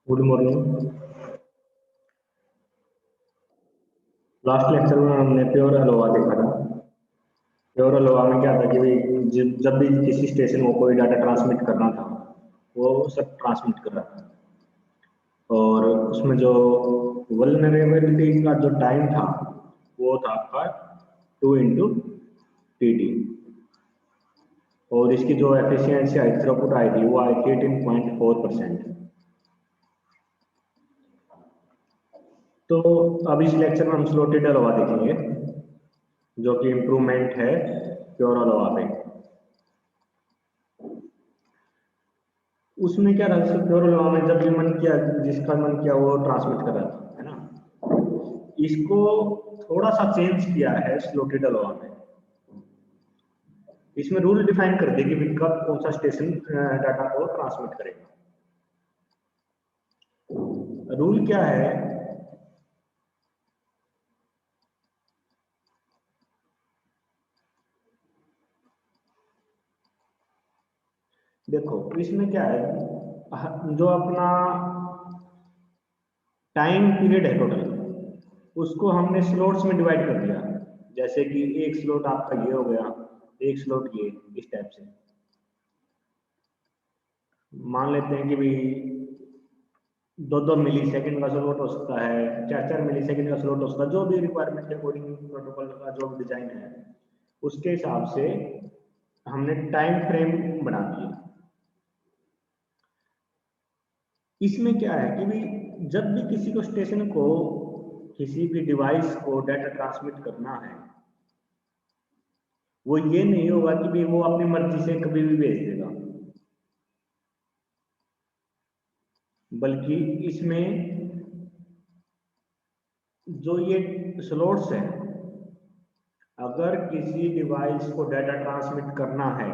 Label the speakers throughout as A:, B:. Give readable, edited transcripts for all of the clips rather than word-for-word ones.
A: Good morning. Last lecture में हमने pure अलोवा देखा था। प्योर अलोवा में क्या था कि भाई जब भी किसी स्टेशन को कोई डाटा ट्रांसमिट करना था वो सब ट्रांसमिट कर रहा था, और उसमें जो वल्नरेबिलिटी का जो टाइम था वो था आपका 2 × TT, और इसकी जो एफिशिएंसी आई थ्रूपुट आई थी वो आई थी 18.4%। तो अब इस लेक्चर में हम स्लोटेड अलोवा देखेंगे जो कि इम्प्रूवमेंट है प्योर अलोवा पे। उसमें क्या था, प्योर अलोवा में जब भी मन किया, जिसका मन किया वो ट्रांसमिट कर रहा था, है ना। इसको थोड़ा सा चेंज किया है स्लोटेड अलोवा में। इसमें रूल डिफाइन कर दिए कि कब कौन सा स्टेशन डाटा को ट्रांसमिट करेगा। रूल क्या है, देखो इसमें क्या है, जो अपना टाइम पीरियड है टोटल, उसको हमने स्लॉट्स में डिवाइड कर दिया। जैसे कि एक स्लॉट आपका ये हो गया, एक स्लॉट ये, इस टाइप से मान लेते हैं कि भाई 2-2 मिली सेकंड का स्लॉट हो सकता है, 4-4 मिली सेकंड का स्लॉट हो सकता है, जो भी रिक्वायरमेंट के अकॉर्डिंग प्रोटोकॉल का जो डिजाइन है उसके हिसाब से हमने टाइम फ्रेम बना दिए। इसमें क्या है कि भाई जब भी किसी को स्टेशन को किसी भी डिवाइस को डाटा ट्रांसमिट करना है, वो ये नहीं होगा कि भाई वो अपनी मर्जी से कभी भी भेज देगा, बल्कि इसमें जो ये स्लॉट्स हैं, अगर किसी डिवाइस को डाटा ट्रांसमिट करना है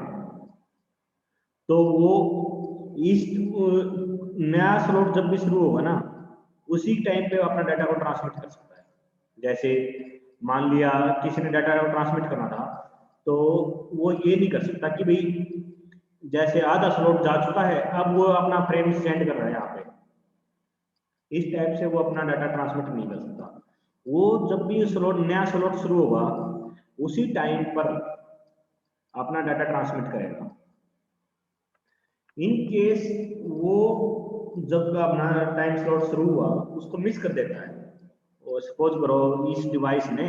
A: तो वो इस नया स्लॉट जब भी शुरू होगा ना, उसी टाइम पे अपना डाटा को ट्रांसमिट कर सकता है। जैसे मान लिया किसी ने डाटा को ट्रांसमिट करना था, तो वो ये नहीं कर सकता कि भाई जैसे आधा स्लॉट जा चुका है अब वो अपना फ्रेम सेंड कर रहा है यहाँ पे, इस टाइप से वो अपना डाटा ट्रांसमिट नहीं कर सकता। वो जब भी स्लॉट नया स्लॉट शुरू होगा उसी टाइम पर अपना डाटा ट्रांसमिट करेगा। इन केस वो जब अपना टाइम स्लॉट शुरू हुआ उसको मिस कर देता है, और सपोज करो इस डिवाइस ने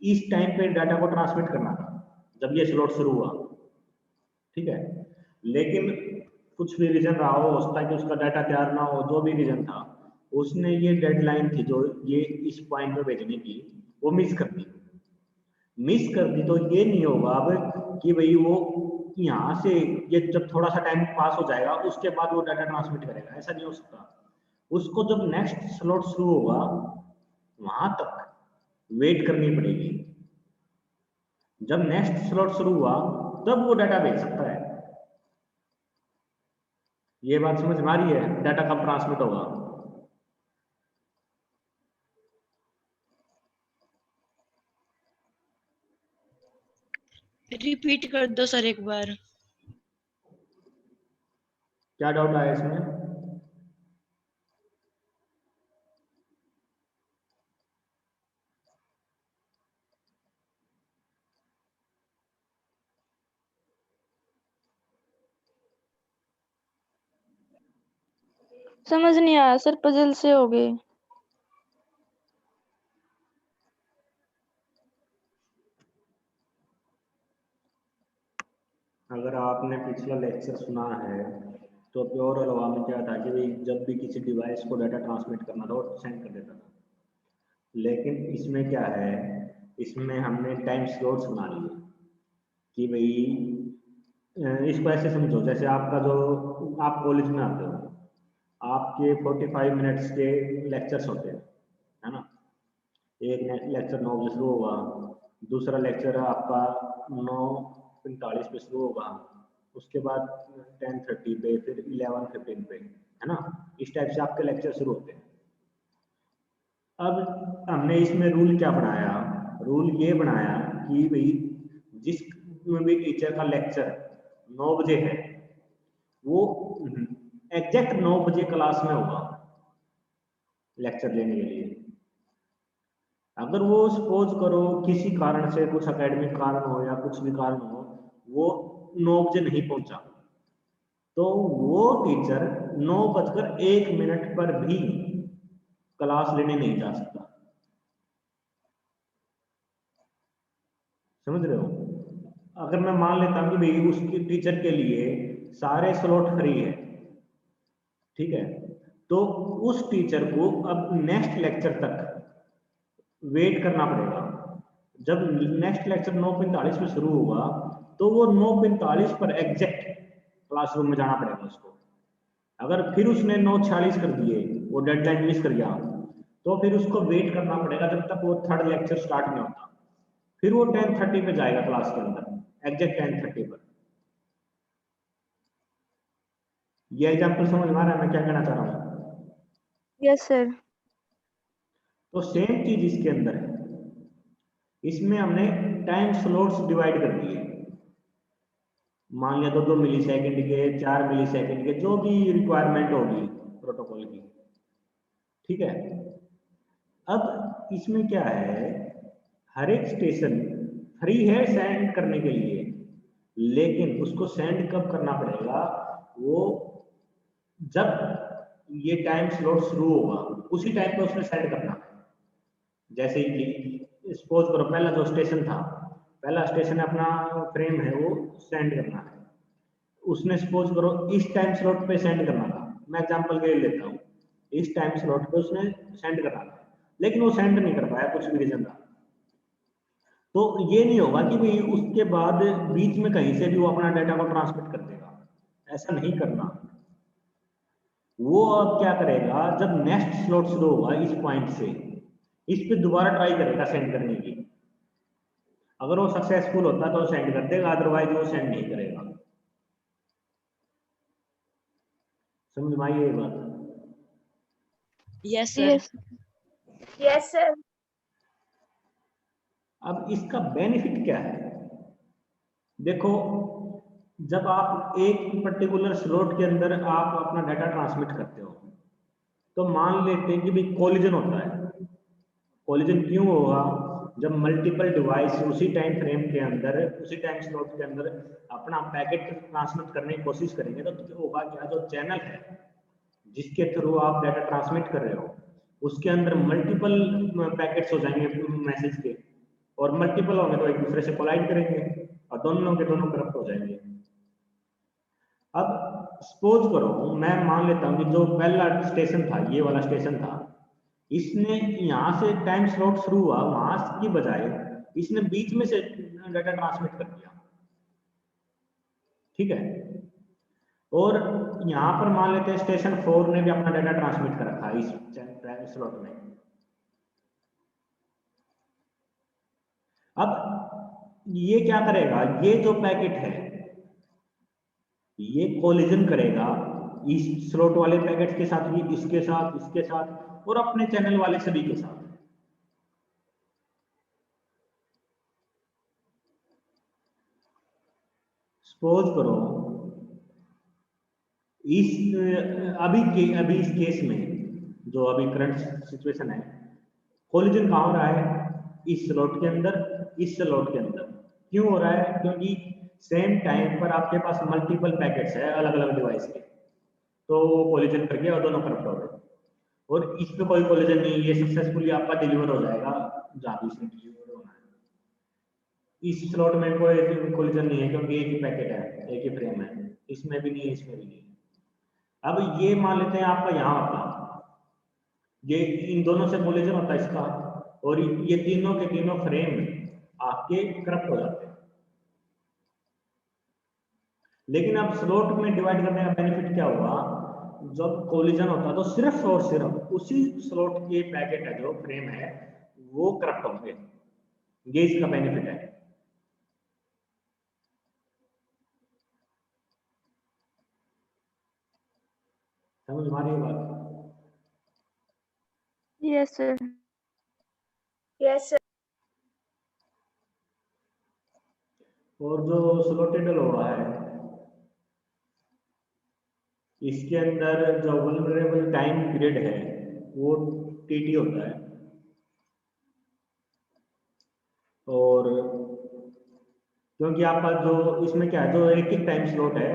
A: इस टाइम पे डाटा को ट्रांसमिट करना था जब ये स्लॉट शुरू हुआ, ठीक है, लेकिन कुछ भी रीजन रहा हो सकता है कि उसका डाटा तैयार ना हो, जो भी रीजन था, उसने ये डेडलाइन थी जो ये इस पॉइंट पे भेजने की वो मिस कर दी। मिस कर दी तो ये नहीं होगा अब कि भाई वो यहाँ से ये जब थोड़ा सा टाइम पास हो जाएगा उसके बाद वो डाटा ट्रांसमिट करेगा, ऐसा नहीं हो सकता। उसको जब नेक्स्ट स्लॉट शुरू होगा वहां तक वेट करनी पड़ेगी। जब नेक्स्ट स्लॉट शुरू हुआ तब वो डाटा भेज सकता है। ये बात समझ में आ रही है, डाटा कब ट्रांसमिट होगा।
B: रिपीट कर दो सर एक बार।
A: क्या डाउट आया इसमें?
C: समझ नहीं आया सर, पजल से हो गए।
A: अगर आपने पिछला लेक्चर सुना है तो प्योर अल्वा में क्या था कि भाई जब भी किसी डिवाइस को डाटा ट्रांसमिट करना था वो सेंड कर देता था। लेकिन इसमें क्या है, इसमें हमने टाइम स्लॉट्स बना लिए कि भाई इसको ऐसे समझो जैसे आपका जो आप कॉलेज में आते हो, आपके 45 मिनट्स के लेक्चर्स होते हैं, है ना। एक लेक्चर 9 बजे शुरू होगा, दूसरा लेक्चर आपका 9:45 पे शुरू होगा, उसके बाद 10:30 पे, फिर 11:15 पे, है ना। इस टाइप से आपके लेक्चर शुरू होते हैं। अब हमने इसमें रूल क्या बनाया, रूल ये बनाया कि भाई जिस भी टीचर का लेक्चर 9 बजे है वो एग्जैक्ट 9 बजे क्लास में होगा लेक्चर लेने के लिए। अगर वो सपोज करो किसी कारण से, कुछ एकेडमिक कारण हो या कुछ भी कारण हो, वो 9 बजे नहीं पहुंचा, तो वो टीचर 9:01 पर भी क्लास लेने नहीं जा सकता। समझ रहे हो। अगर मैं मान लेता हूँ कि भाई उसके टीचर के लिए सारे स्लॉट फ्री है, ठीक है, तो उस टीचर को अब नेक्स्ट लेक्चर तक वेट करना पड़ेगा। जब नेक्स्ट लेक्चर 9:45 में शुरू होगा तो वो 9:45 पर एग्जैक्ट क्लासरूम में जाना पड़ेगा उसको। अगर फिर उसने 9:46 कर दिए, वो डेडलाइन मिस कर गया, तो फिर उसको वेट करना पड़ेगा जब तक वो थर्ड लेक्चर स्टार्ट नहीं होता। फिर वो 10:30 पे जाएगा क्लास के अंदर, एग्जैक्ट 10:30 पर। ये एग्जांपल समझ में आ रहा है मैं क्या कहना चाह रहा हूँ?
C: Yes sir.
A: तो सेम चीज इसके अंदर है, इसमें हमने टाइम स्लॉट्स डिवाइड कर दिए। मान लिया 2-2 मिली सेकेंड के, 4 मिली सेकेंड के, जो भी रिक्वायरमेंट होगी प्रोटोकॉल की, ठीक है। अब इसमें क्या है, हर एक स्टेशन फ्री है सेंड करने के लिए, लेकिन उसको सेंड कब करना पड़ेगा, वो जब ये टाइम स्लॉट शुरू होगा उसी टाइम पे उसने सेंड करना है। जैसे कि सपोज करो पहला जो स्टेशन था, पहला स्टेशन अपना फ्रेम है वो सेंड करना है, उसने सपोज करो इस टाइम स्लॉट पे सेंड करना था, मैं एग्जांपल के लिए लेता हूँ, इस टाइम स्लॉट पे उसने सेंड करना था, लेकिन वो सेंड नहीं कर पाया, कुछ भी रीजन था। तो ये नहीं होगा कि भाई उसके बाद बीच में कहीं से भी वो अपना डाटा को ट्रांसमिट कर देगा, ऐसा नहीं करना। वो अब क्या करेगा, जब नेक्स्ट स्लॉट शुरू होगा इस पॉइंट से, इस पे दोबारा ट्राई करेगा सेंड करने की। अगर वो सक्सेसफुल होता तो सेंड कर देगा, अदरवाइज वो सेंड नहीं करेगा। समझ में आई ये बात?
B: Yes sir.
C: Yes sir.
A: अब इसका बेनिफिट क्या है, देखो जब आप एक पर्टिकुलर स्लॉट के अंदर आप अपना डाटा ट्रांसमिट करते हो, तो मान लेते हैं कि भाई कोलिजन होता है। कोलिजन क्यों होगा, जब मल्टीपल डिवाइस उसी टाइम फ्रेम के अंदर, उसी टाइम स्लॉट के अंदर अपना पैकेट ट्रांसमिट करने की कोशिश करेंगे, तो होगा क्या, जो चैनल है जिसके थ्रू आप डाटा ट्रांसमिट कर रहे हो उसके अंदर मल्टीपल पैकेट्स हो जाएंगे मैसेज के, और मल्टीपल होंगे तो एक दूसरे से कोलाइड करेंगे और दोनों के दोनों करप्ट हो जाएंगे। अब सपोज करो मैं मान लेता हूँ कि जो पहला स्टेशन था, ये वाला स्टेशन था, इसने यहाँ से टाइम स्लॉट शुरू हुआ, वहां की बजाय इसने बीच में से डाटा ट्रांसमिट कर दिया, ठीक है। और यहाँ पर मान लेते हैं स्टेशन 4 ने भी अपना डाटा ट्रांसमिट कर रखा है इस टाइम स्लॉट में। अब ये क्या करेगा, ये जो पैकेट है ये कोलिजन करेगा इस स्लॉट वाले पैकेट के साथ भी, इसके साथ, इसके साथ, और अपने चैनल वाले सभी के साथ। सपोज करो इस अभी इस केस में जो अभी करंट सिचुएशन है, कोलिजन कहाँ हो रहा है, इस स्लॉट के अंदर, इस स्लॉट के अंदर। क्यों हो रहा है, क्योंकि सेम टाइम पर आपके पास मल्टीपल पैकेट्स है अलग अलग डिवाइस के, तो कोलिजन कर गया और दोनों करप्ट हो गए, और इस पे कोई कोलिजन नहीं, ये सक्सेसफुली आपका डिलीवर हो जाएगा जहाँ भी इसमें डिलीवर होना है। इस स्लॉट में कोई कोलिजन नहीं है क्योंकि एक ही पैकेट है, एक ही फ्रेम है, इसमें भी नहीं है, इसमें भी नहीं है। अब ये मान लेते हैं आपका यहाँ होता, ये इन दोनों से कोलिजन होता है इसका, और ये तीनों के तीनों फ्रेम आपके करप्ट हो जाते हैं। लेकिन अब स्लॉट में डिवाइड करने का बेनिफिट क्या हुआ, जब कोलिजन होता है तो सिर्फ और सिर्फ उसी स्लॉट के पैकेट है जो फ्रेम है वो करप्ट होंगे, ये इसका बेनिफिट है। समझ में आ रही है बात?
C: Yes sir. Yes sir.
A: और जो स्लॉटेड हुआ है इसके अंदर जो वल्नरेबल टाइम पीरियड है वो टीटी होता है, और क्योंकि आपका जो इसमें क्या है, जो एक एक टाइम स्लॉट है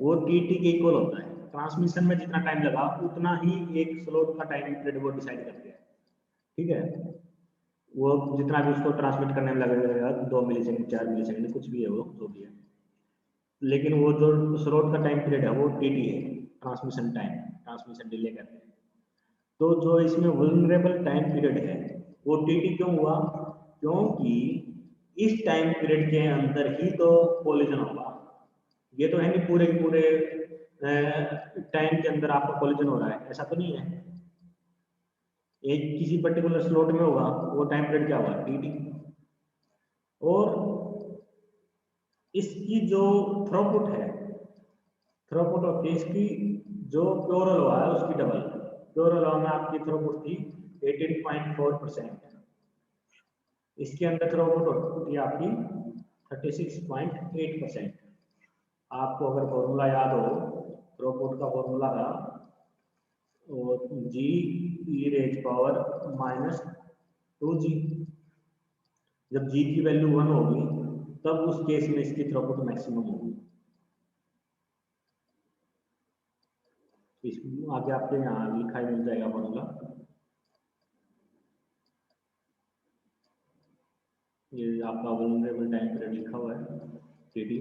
A: वो टीटी के इक्वल होता है, ट्रांसमिशन में जितना टाइम लगा उतना ही एक स्लॉट का टाइम पीरियड वो डिसाइड करते हैं। ठीक है, वो जितना भी उसको ट्रांसमिट करने में लगेगा 2 मिलीसेकंड 4 मिलीसेकंड कुछ भी है वो जो भी है, लेकिन वो जो स्लॉट का टाइम पीरियड है वो टीटी है, ट्रांसमिशन टाइम, ट्रांसमिशन डिले कहते हैं। तो जो इसमें वल्नरेबल टाइम पीरियड है वो टीटी क्यों हुआ, क्योंकि इस टाइम पीरियड के अंदर ही तो कोलिजन होगा, ये तो है नहीं पूरे के पूरे टाइम के अंदर आपका कोलिजन हो रहा है, ऐसा तो नहीं है, एक किसी पर्टिकुलर स्लॉट में होगा, वो टाइम पीरियड क्या होगा टीटी। और इसकी जो थ्रोपुट है, थ्रोपुट होती है इसकी जो प्योर हलवा है उसकी डबल, प्योर हलवा में आपकी थ्रोपुट थी 18.4%, इसके अंदर थ्रोपुट होती है आपकी 36.8%। आपको अगर फॉर्मूला याद हो, थ्रोपुट का फॉर्मूला था जी ई रेज पावर -2g, जब जी की वैल्यू 1 होगी तब उस केस में इसकी थ्रोपुट मैक्सिमम होगी। इस आगे आपके यहाँ लिखा ही मिल जाएगा फॉर्मूला, ये आपका वल्नरेबल टाइम पीरियड लिखा हुआ है टीटी।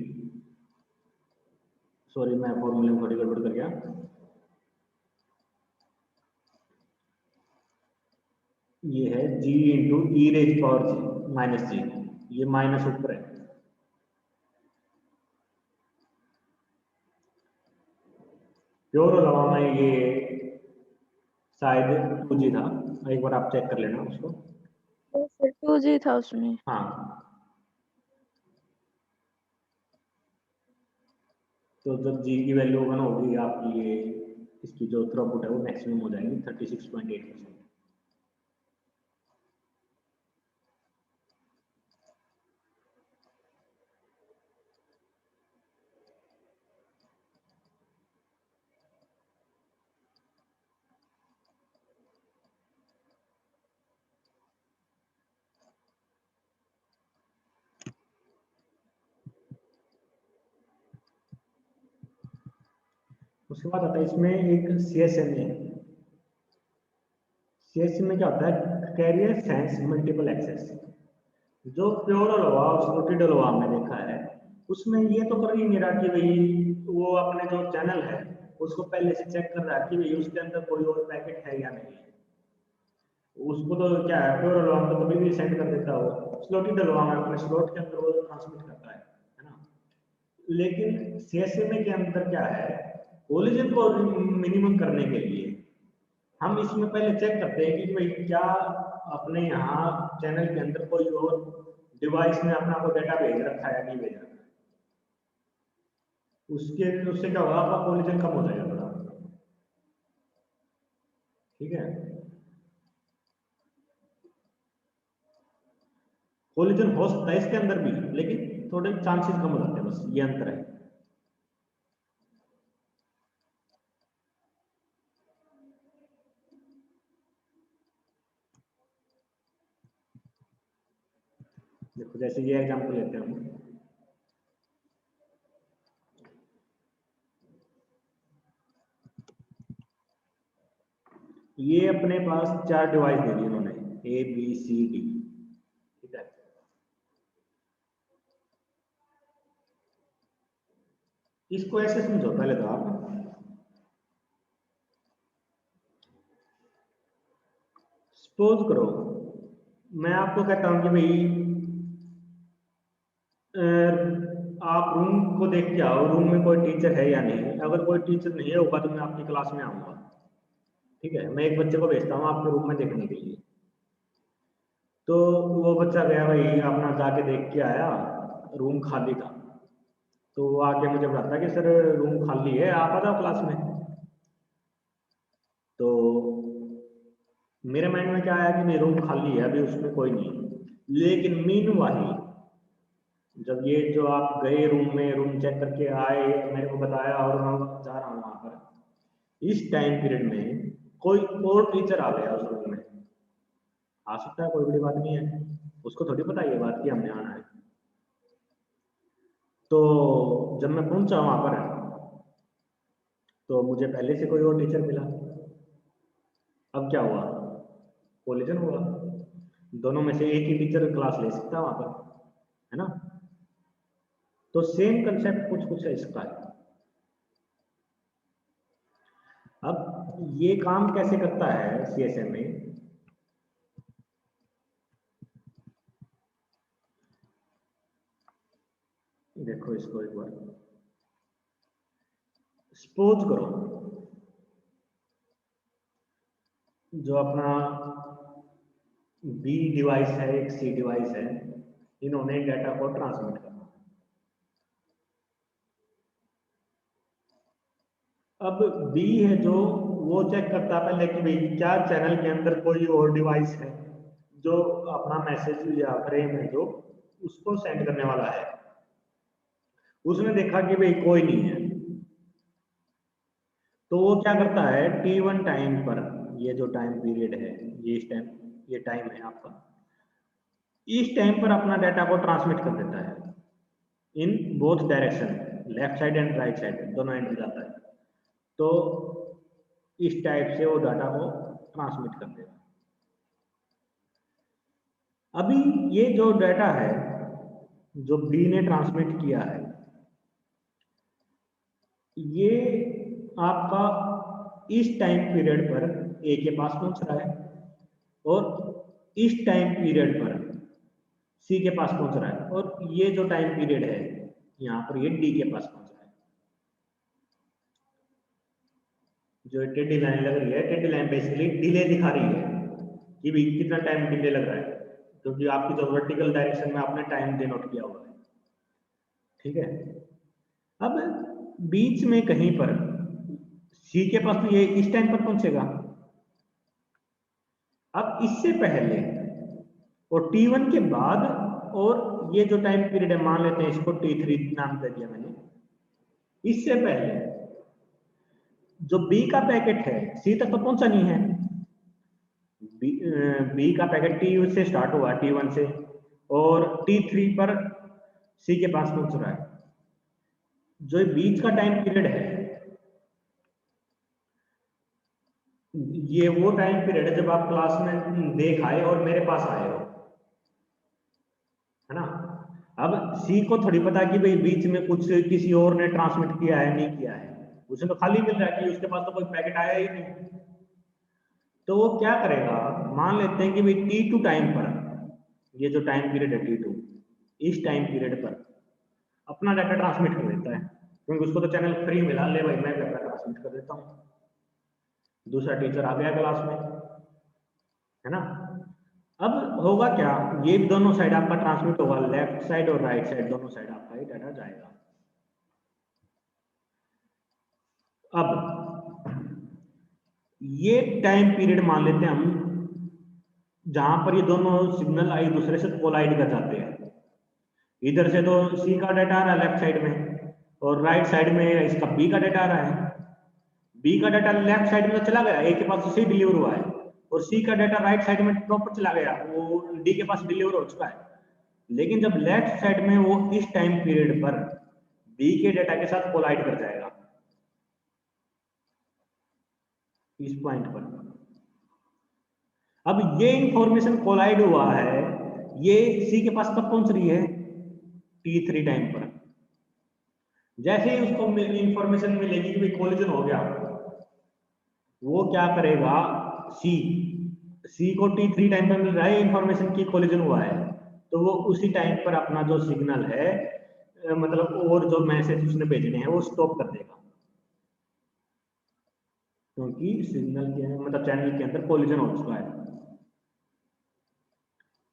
A: सॉरी मैं फॉर्मूले में थोड़ी गड़बड़ कर गया, ये है जी इंटू ई रेज पावर जी, ये माइनस ऊपर है। प्योर हवा में ये शायद 2g था, एक बार आप चेक कर लेना उसको।
C: यस सर 2G था उसमें।
A: हाँ, तो जब जी की वैल्यू 1 होगी आपकी ये इसकी जो थ्रोपुट है वो मैक्सिमम हो जाएगी 36.8%। उसके बाद आता है इसमें एक CSM है। CSM में क्या होता है, कैरियर सेंस मल्टीपल एक्सेस। जो प्योर हलवा और स्लॉटेड हलवा हमने देखा है उसमें ये तो कर ही नहीं रहा कि भाई वो अपने जो चैनल है उसको पहले से चेक कर रहा है कि भाई उसके अंदर कोई और पैकेट है या नहीं है, उसको तो क्या है प्योर हलवा में तो कभी भी सेंड कर देता है, वो स्लॉटेड हलवा में अपने स्लॉट के अंदर वो ट्रांसमिट करता है ना। लेकिन सीएसएमए के अंदर क्या है, कोलिजन को मिनिमम करने के लिए हम इसमें पहले चेक करते हैं कि भाई क्या अपने यहाँ चैनल के अंदर कोई और डिवाइस ने अपना को डेटा भेज रखा है या नहीं भेज रखा है, उसके उससे क्या होगा आपका कोलिजन कम हो जाएगा थोड़ा। ठीक है, कोलिजन हो सकता है इसके अंदर भी लेकिन थोड़े चांसेस कम हो जाते हैं, बस ये अंतर है। देखो जैसे ये एग्जांपल लेते हैं हम, ये अपने पास 4 डिवाइस दे दिए उन्होंने, A B C D, ठीक है। इसको ऐसे समझो पहले तो आप, सपोज करो मैं आपको कहता हूं कि भाई आप रूम को देख के आओ, रूम में कोई टीचर है या नहीं। अगर कोई टीचर नहीं होगा तो मैं आपकी क्लास में आऊंगा, ठीक है। मैं एक बच्चे को भेजता हूँ आपके रूम में देखने के लिए। तो वो बच्चा गया भाई, अपना जाके देख के आया, रूम खाली था। तो वो आके मुझे बताता कि सर रूम खाली है, आप आ जाओ क्लास में। तो मेरे माइंड में क्या आया कि नहीं, रूम खाली है, अभी उसमें कोई नहीं। लेकिन मीनवाइल जब ये जो आप गए रूम में, रूम चेक करके आए, मेरे को बताया और मैं जा रहा हूँ वहां पर, इस टाइम पीरियड में कोई और टीचर आ गया उस रूम में, आ सकता है, कोई बड़ी बात नहीं है, उसको थोड़ी पता ये बात कि हमने आना है। तो जब मैं पहुंचा वहां पर तो मुझे पहले से कोई और टीचर मिला। अब क्या हुआ, कोलिजन हुआ, दोनों में से एक ही टीचर क्लास ले सकता है वहां पर, है ना। तो सेम कंसेप्ट कुछ कुछ इसका है। अब ये काम कैसे करता है CSM में, देखो इसको एक बार, सपोज करो जो अपना B डिवाइस है, एक C डिवाइस है, इन्होंने डाटा को ट्रांसमिट करना। अब B है जो, वो चेक करता पहले कि भाई क्या चैनल के अंदर कोई और डिवाइस है जो अपना मैसेज या फ्रेम है जो उसको सेंड करने वाला है। उसने देखा कि भाई कोई नहीं है, तो वो क्या करता है, T1 टाइम पर, ये जो टाइम पीरियड है, ये इस टाइम, ये टाइम है आपका, इस टाइम पर अपना डाटा को ट्रांसमिट कर देता है in both direction, left side and right side, दोनों एंड जाता है। तो इस टाइप से वो डाटा को ट्रांसमिट कर देगा। अभी ये जो डाटा है जो B ने ट्रांसमिट किया है, ये आपका इस टाइम पीरियड पर A के पास पहुंच रहा है और इस टाइम पीरियड पर C के पास पहुंच रहा है, और ये जो टाइम पीरियड है यहाँ पर ये D के पास पहुंच रहा है। जो टेढ़ी लाइन लग रही है, टेढ़ी लाइन बेसिकली डिले दिखा रही है कि भी कितना टाइम डिले लग रहा है, क्योंकि आपकी जो वर्टिकल डायरेक्शन में आपने टाइम डिनोट किया हुआ है, ठीक है। अब बीच में कहीं पर C के पास तो ये इस टाइम पर पहुंचेगा। अब इससे पहले और T1 के बाद, और ये जो टाइम पीरियड है मान लेते हैं इसको T3 नाम दे दिया मैंने, इससे पहले जो B का पैकेट है C तक तो पहुंचा नहीं है। B का पैकेट T से स्टार्ट हुआ, T1 से, और T3 पर C के पास पहुंच रहा है। जो बीच का टाइम पीरियड है, ये वो टाइम पीरियड है जब आप क्लास में देख आए और मेरे पास आए हो, है ना। अब C को थोड़ी पता कि भाई बीच में कुछ किसी और ने ट्रांसमिट किया है नहीं किया है, उसे तो खाली मिल रहा है कि उसके पास तो कोई पैकेट आया ही नहीं। तो वो क्या करेगा, मान लेते हैं कि भाई T2 टाइम पर, ये जो टाइम पीरियड है T2, इस टाइम पीरियड पर अपना डाटा ट्रांसमिट कर देता है, क्योंकि उसको तो चैनल फ्री मिला, ले भाई मैं डाटा ट्रांसमिट कर देता हूँ। दूसरा टीचर आ गया क्लास में, है ना। अब होगा क्या, ये दोनों साइड आपका ट्रांसमिट होगा, लेफ्ट साइड और राइट साइड दोनों साइड आपका ये डाटा जाएगा। अब ये टाइम पीरियड मान लेते हैं हम जहां पर ये दोनों सिग्नल एक दूसरे से कोलाइड कर जाते हैं। इधर से तो C का डाटा आ रहा है लेफ्ट साइड में, और राइट साइड में इसका B का डाटा आ रहा है। B का डाटा लेफ्ट साइड में तो चला गया, A के पास C डिलीवर हुआ है, और C का डाटा राइट साइड में प्रॉपर चला गया, वो D के पास डिलीवर हो चुका है। लेकिन जब लेफ्ट साइड में वो इस टाइम पीरियड पर B के डाटा के साथ कोलाइड कर जाएगा इस पॉइंट पर, अब ये इंफॉर्मेशन कोलाइड हुआ है, ये सी के पास कब पहुंच रही है? T3 टाइम पर। जैसे ही उसको इंफॉर्मेशन मिलेगी कि कोलिजन हो गया, वो क्या करेगा, सी को T3 टाइम पर मिल रहा है इंफॉर्मेशन की कोलिजन हुआ है, तो वो उसी टाइम पर अपना जो सिग्नल है, मतलब और जो मैसेज उसने भेजने हैं वो स्टॉप कर देगा, क्योंकि सिग्नल के मतलब चैनल के अंदर कोलिजन हो चुका है।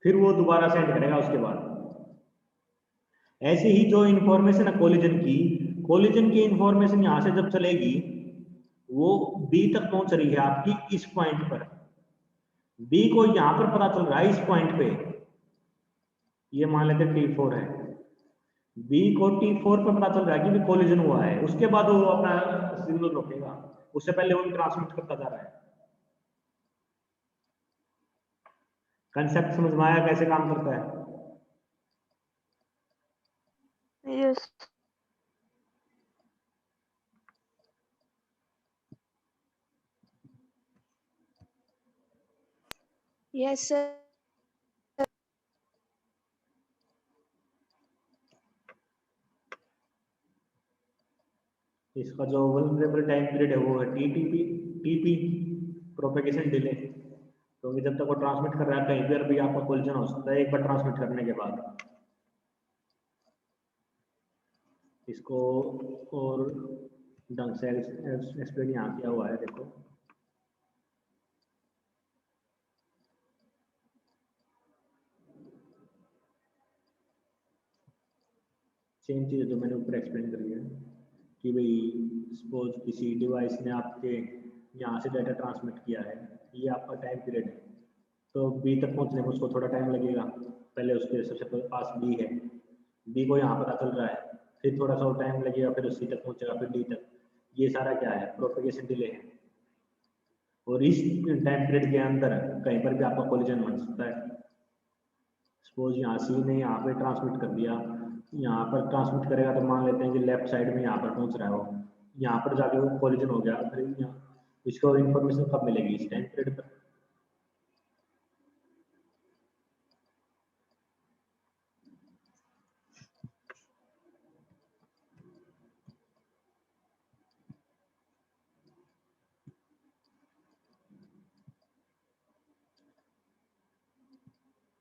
A: फिर वो दोबारा सेंड करेगा उसके बाद। ऐसे ही जो इन्फॉर्मेशन है कोलिजन की इन्फॉर्मेशन यहां से जब चलेगी, वो बी तक पहुंच रही है आपकी इस पॉइंट पर। बी को यहां पर पता चल रहा है इस पॉइंट पे, ये मान लेते T4 है, बी को T4 पर पता चल रहा है कि कोलिजन हुआ है, उसके बाद वो अपना सिग्नल रोकेगा, उससे पहले वो ट्रांसमिट करता जा रहा है। कंसेप्ट समझ में आया कैसे काम करता है?
C: Yes. Yes, sir.
A: इसका जो वल्नरेबल टाइम पीरियड है वो है टीपी, प्रोपेगेशन डिले, क्योंकि जब तक वो ट्रांसमिट कर रहा है कहीं पर भी आपका कोलिजन हो सकता है एक बार ट्रांसमिट करने के बाद। इसको और ढंग से एक्सप्लेन यहाँ किया हुआ है, देखो। सेम चीज़ जो मैंने ऊपर एक्सप्लेन करी है कि भाई सपोज किसी डिवाइस ने आपके यहाँ से डाटा ट्रांसमिट किया है, ये आपका टाइम पीरियड है, तो बी तक पहुँचने में उसको थोड़ा टाइम लगेगा। पहले उसके सबसे पास बी है, बी को यहाँ पता चल रहा है, फिर थोड़ा सा टाइम लगेगा, फिर सी तक पहुँचेगा, फिर डी तक। ये सारा क्या है? प्रोपेगेशन डिले है। और इस टाइम पीरियड के अंदर कहीं पर भी आपका कोलिजन बन सकता है। सपोज यहाँ सी ने यहाँ पे ट्रांसमिट कर दिया, यहाँ पर ट्रांसमिट करेगा तो मान लेते हैं कि लेफ्ट साइड में यहाँ पर पहुँच रहा है वो, यहाँ पर जाके वो कोलिजन हो गया, फिर यहाँ इसको इन्फॉर्मेशन कब मिलेगी? इस टाइम पीरियड पर।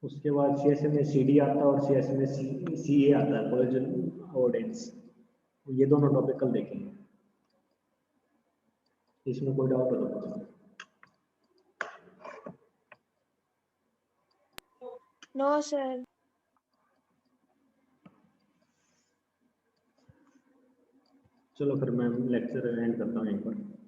A: उसके बाद CSM में CD आता है और CSM में CA आता है, कोलिजन अवॉइडेंस। ये दोनों टॉपिक कल देखेंगे। इसमें कोई डाउट हो तो पूछो।
C: No, sir.
A: चलो फिर मैं लेक्चर एंड करता हूँ यहीं पर।